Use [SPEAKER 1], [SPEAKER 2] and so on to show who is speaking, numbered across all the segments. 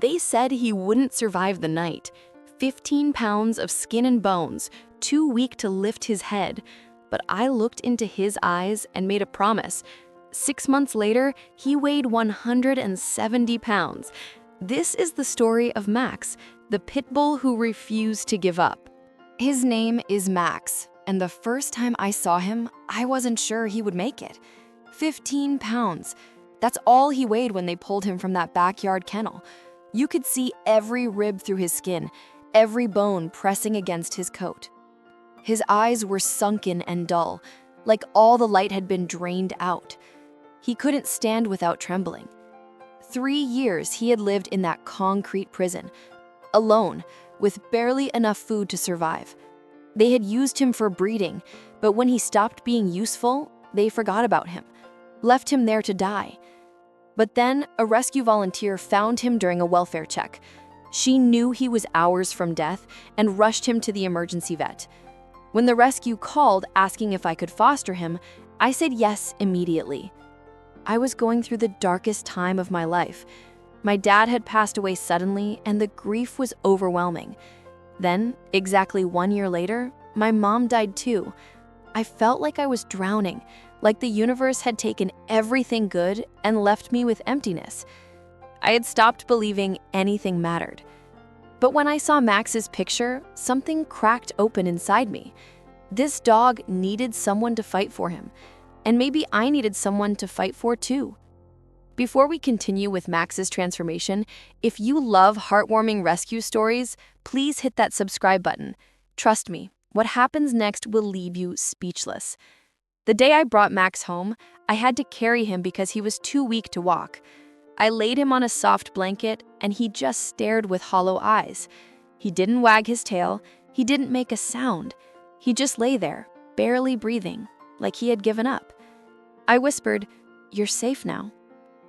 [SPEAKER 1] They said he wouldn't survive the night. 15 pounds of skin and bones, too weak to lift his head. But I looked into his eyes and made a promise. 6 months later, he weighed 170 pounds. This is the story of Max, the Pitbull who refused to give up. His name is Max, and the first time I saw him, I wasn't sure he would make it. 15 pounds. That's all he weighed when they pulled him from that backyard kennel. You could see every rib through his skin, every bone pressing against his coat. His eyes were sunken and dull, like all the light had been drained out. He couldn't stand without trembling. 3 years he had lived in that concrete prison, alone, with barely enough food to survive. They had used him for breeding, but when he stopped being useful, they forgot about him, left him there to die. But then a rescue volunteer found him during a welfare check. She knew he was hours from death and rushed him to the emergency vet. When the rescue called asking if I could foster him, I said yes immediately. I was going through the darkest time of my life. My dad had passed away suddenly, and the grief was overwhelming. Then, exactly 1 year later, my mom died too. I felt like I was drowning, like the universe had taken everything good and left me with emptiness. I had stopped believing anything mattered. But when I saw Max's picture, something cracked open inside me. This dog needed someone to fight for him, and maybe I needed someone to fight for too. Before we continue with Max's transformation, if you love heartwarming rescue stories, please hit that subscribe button. Trust me, what happens next will leave you speechless. The day I brought Max home, I had to carry him because he was too weak to walk. I laid him on a soft blanket, and he just stared with hollow eyes. He didn't wag his tail, he didn't make a sound. He just lay there, barely breathing, like he had given up. I whispered, "You're safe now."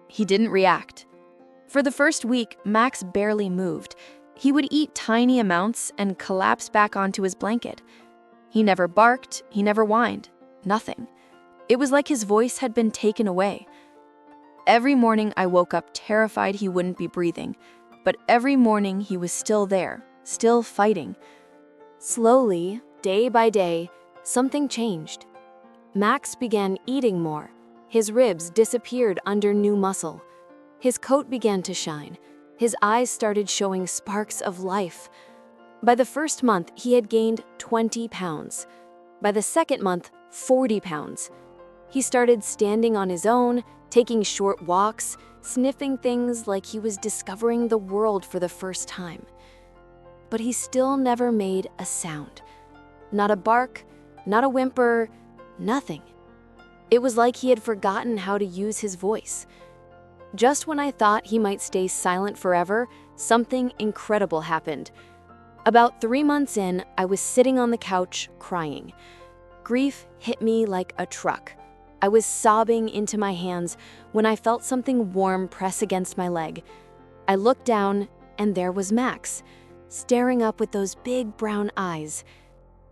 [SPEAKER 1] He didn't react. For the first week, Max barely moved. He would eat tiny amounts and collapse back onto his blanket. He never barked, he never whined, nothing. It was like his voice had been taken away. Every morning I woke up terrified he wouldn't be breathing, but every morning he was still there, still fighting. Slowly, day by day, something changed. Max began eating more. His ribs disappeared under new muscle. His coat began to shine. His eyes started showing sparks of life. By the first month, he had gained 20 pounds. By the second month, 40 pounds. He started standing on his own, taking short walks, sniffing things like he was discovering the world for the first time. But he still never made a sound. Not a bark, not a whimper, nothing. It was like he had forgotten how to use his voice. Just when I thought he might stay silent forever, something incredible happened. About 3 months in, I was sitting on the couch, crying. Grief hit me like a truck. I was sobbing into my hands when I felt something warm press against my leg. I looked down, and there was Max, staring up with those big brown eyes.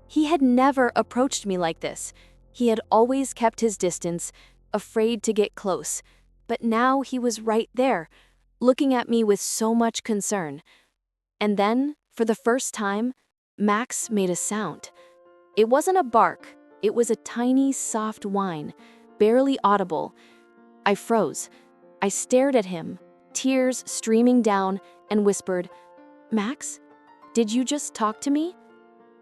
[SPEAKER 1] He had never approached me like this. He had always kept his distance, afraid to get close. But now he was right there, looking at me with so much concern. And then, for the first time, Max made a sound. It wasn't a bark, it was a tiny, soft whine, barely audible. I froze. I stared at him, tears streaming down, and whispered, "Max, did you just talk to me?"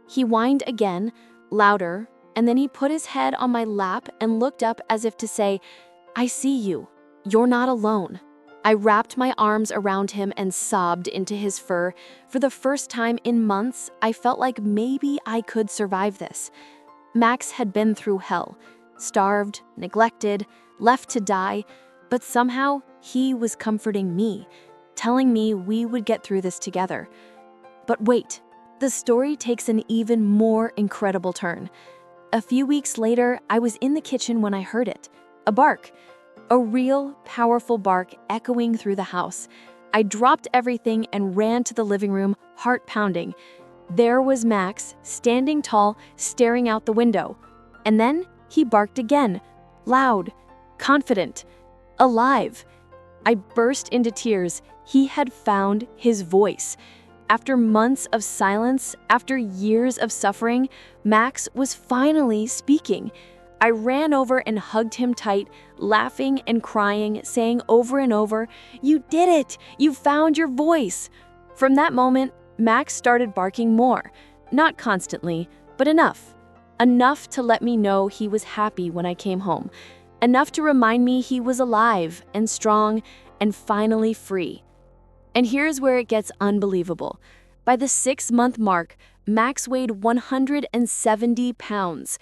[SPEAKER 1] He whined again, louder, and then he put his head on my lap and looked up as if to say, "I see you. You're not alone." I wrapped my arms around him and sobbed into his fur. For the first time in months, I felt like maybe I could survive this. Max had been through hell, starved, neglected, left to die, but somehow he was comforting me, telling me we would get through this together. But wait, the story takes an even more incredible turn. A few weeks later, I was in the kitchen when I heard it. A bark. A real, powerful bark echoing through the house. I dropped everything and ran to the living room, heart pounding. There was Max, standing tall, staring out the window. And then he barked again, loud, confident, alive. I burst into tears. He had found his voice. After months of silence, after years of suffering, Max was finally speaking. I ran over and hugged him tight, laughing and crying, saying over and over, "You did it! You found your voice!" From that moment, Max started barking more. Not constantly, but enough. Enough to let me know he was happy when I came home. Enough to remind me he was alive and strong and finally free. And here's where it gets unbelievable. By the 6-month mark, Max weighed 170 pounds.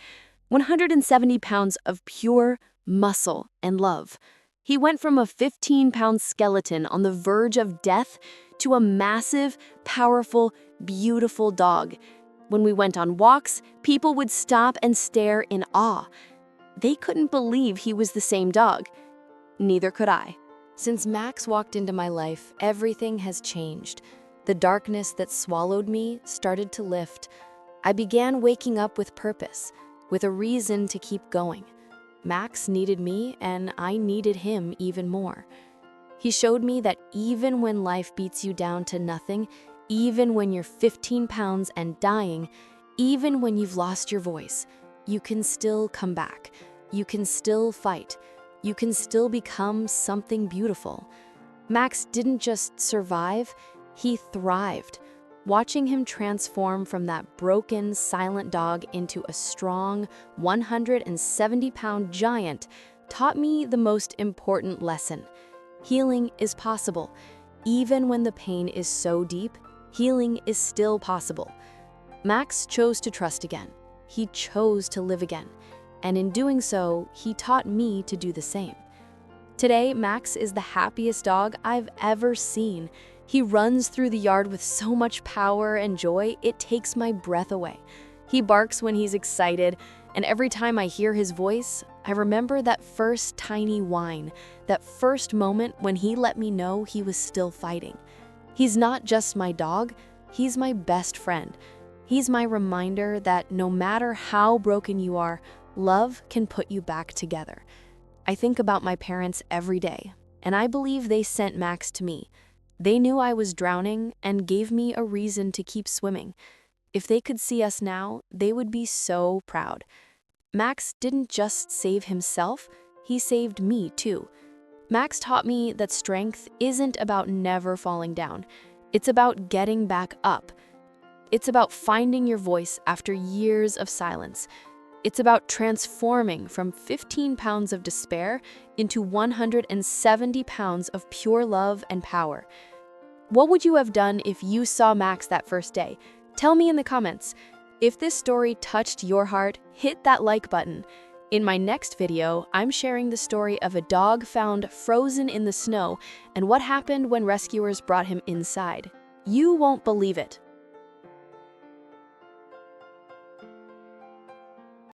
[SPEAKER 1] 170 pounds of pure muscle and love. He went from a 15-pound skeleton on the verge of death to a massive, powerful, beautiful dog. When we went on walks, people would stop and stare in awe. They couldn't believe he was the same dog. Neither could I. Since Max walked into my life, everything has changed. The darkness that swallowed me started to lift. I began waking up with purpose, with a reason to keep going. Max needed me, and I needed him even more. He showed me that even when life beats you down to nothing, even when you're 15 pounds and dying, even when you've lost your voice, you can still come back. You can still fight. You can still become something beautiful. Max didn't just survive, he thrived. Watching him transform from that broken, silent dog into a strong, 170-pound giant taught me the most important lesson. Healing is possible. Even when the pain is so deep, healing is still possible. Max chose to trust again. He chose to live again. And in doing so, he taught me to do the same. Today, Max is the happiest dog I've ever seen. He runs through the yard with so much power and joy, it takes my breath away. He barks when he's excited, and every time I hear his voice, I remember that first tiny whine, that first moment when he let me know he was still fighting. He's not just my dog, he's my best friend. He's my reminder that no matter how broken you are, love can put you back together. I think about my parents every day, and I believe they sent Max to me. They knew I was drowning and gave me a reason to keep swimming. If they could see us now, they would be so proud. Max didn't just save himself, he saved me too. Max taught me that strength isn't about never falling down. It's about getting back up. It's about finding your voice after years of silence. It's about transforming from 15 pounds of despair into 170 pounds of pure love and power. What would you have done if you saw Max that first day? Tell me in the comments. If this story touched your heart, hit that like button. In my next video, I'm sharing the story of a dog found frozen in the snow and what happened when rescuers brought him inside. You won't believe it.